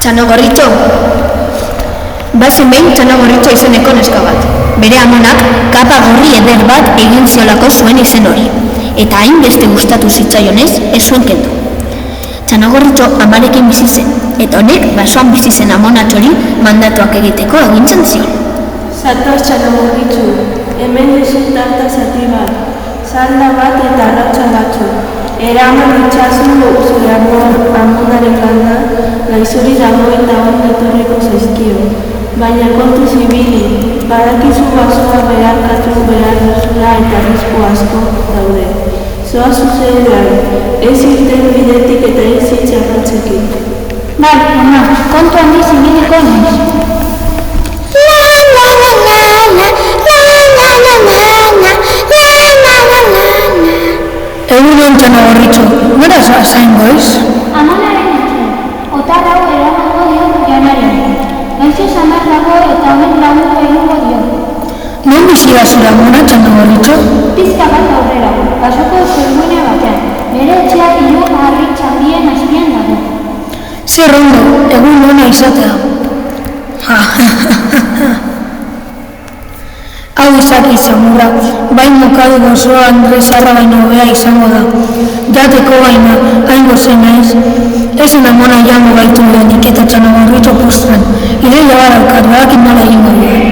Txano Gorritxo. Bazen behin Txano Gorritxo izeneko neska bat. Bere amonak kapa gorri eder bat egin ziolako zuen izen hori. Eta hainbeste gustatu zitzaionez, ez zuen kendu. Txano Gorritxo amarekin bizi zen, eta honek basoan bizi zen amonatxori mandatuak egiteko agintzen zion. Zatoz Txano Gorritxo, hemen duzu tarta zati bat, salda bat eta arrautza batzu. Eraman itxasun zure amonaren landa, gaizuri dago eta hon etorriko zaizkio. Baina kontu zibili, badakizu basoa beharkatu behar duzula eta arrisku asko daude. Zoa zuzenean, ez irten bidetik eta ez itxarratzekin. Bai, ama, kontu handi zibiliko naiz. Egunon Txano Gorritxo, nora zain goiz? Amonaren etxe, otar hau eramango dio janari. Gaitxo samar dago eta honen lagundu egingo dio. Non bizi da zure amona Txano Gorritxo? Pizka bat aurrera, basoko zerguine batean. Bere etxeak hiru harri txandien azpian dago. Zer ondo, egun ona izatea. Hau izaki zamurra, bain mokadu gozoa Andres Arra baino hobea izango da. Jateko baina, hain gozen naiz, ezen amona jango gaitu lehenik eta Txano Gorritxo postran. Ideia badaukat, badakit nola egingo duen.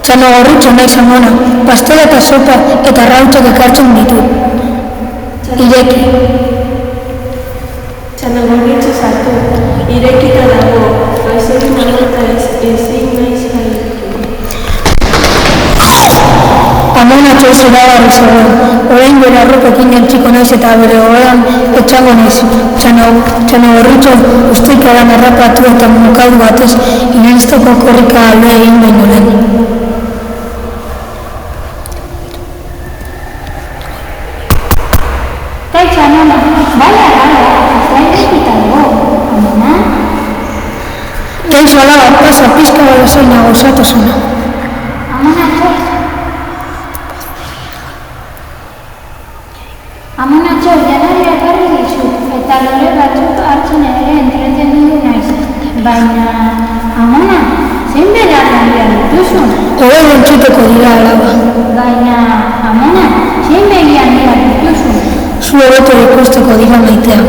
Txano Gorritxo naiz amona, pastela eta sopa eta arrautzak ekartzen ditu. Ireki. Txano Gorritxo sartu, irekita dago, gaizori marrota ezin naiz jarriki. Amonatxo ez erabarri zegoen, orain bere arropekin jantziko naiz eta bere goean etxango naiz. Txano Gorritxo usteikadan harrapatu eta mokadu batez ineliztoko korrika aldea egin baino lehen. Kaitxa, amona, bai arara, zain ezpita dugu, amona? Kaixo alaba, pasa, pizka bada zaina gozatasuna. Amona, txos. Amona, txos, janari ekarri dizu, eta lore batzuk hartzen ere entretendu naiz. Baina, amona, zein bere arrandia dituzu? Hore entzuteko dira alaba. Baina, amona, zein begian dira dituzu? Zu hobeto ikusteko dira maitea.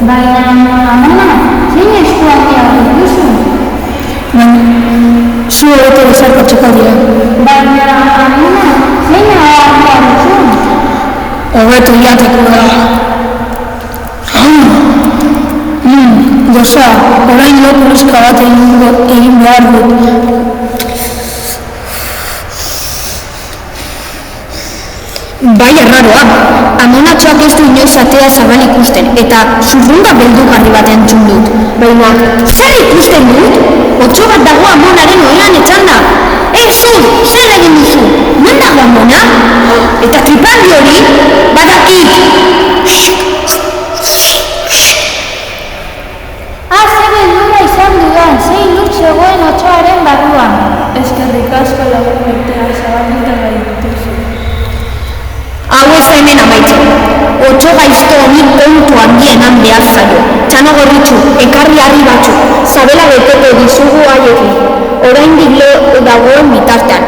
Baina, amona, zein esku handia dituzu? Baina, zu hobeto bezarkatzeko dira. Baina, amona, zein handia duzu? Hobeto jateko da. Goza, orain lokuruzka bat egin behar dut. Bai erraroa, amonatxoak ez du inoiz atea zabal ikusten, eta zurrunga beldugarri bat entzun dut. Baina, zer ikusten dut? Otso bat dago amonaren oean etxanda. Zer egin duzu? Non dago amona? Eta tripaldi hori, badakit! Zer beldurra izan dudan, zein lur zegoen otsoaren barruan. Eskerrik asko lagun bertea zabalita gaituzu. Hau ez hemen amaitzen. Otso gaizto honi kontu handienan behar zaio. Txano Gorritxo, ekarri harri batzuk, zabela beteko dizugu haiekin. Oraindik lo dagoen bitartean.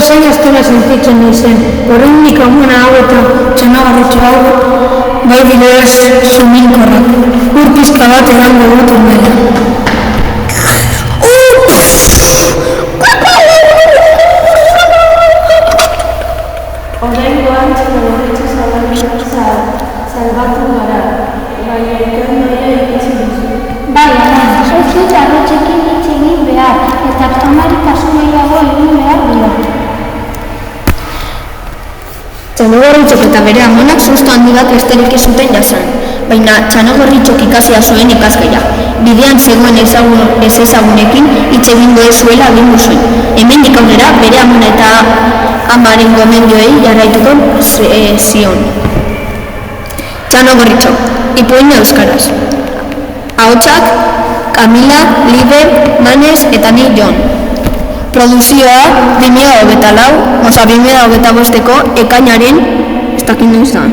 Zain aztena sentitzen nizen. Oraindik amona hau eta Txano Gorritxo hau, bai bideaz suminkorrak. Urpizka bat erango dut urmela. Oraingoan Txano Gorritxo salbatu gara, baina ikan noia ikusi duzu. Bai, ama, ez dut arrotxekin hitz egin behar, eta amari kasu gehiago egin behar dio. Txano Gorritxok eta bere amonak susto handi bat besterik ez zuten jasan, baina Txano Gorritxok ikasia zuen ikasgaia. Bidean zegoen ezezagunekin hitz egingo ez zuela agindu zuen. Hemendik aurrera bere amona eta amaren gomendioei jarraituko zion. Txano Gorritxo, ipuina euskaraz. Ahotsak, Kamila, Liber, Manes eta ni Jon. Produzioa 2024, 2025ko ekainaren, ez dakit noiz da.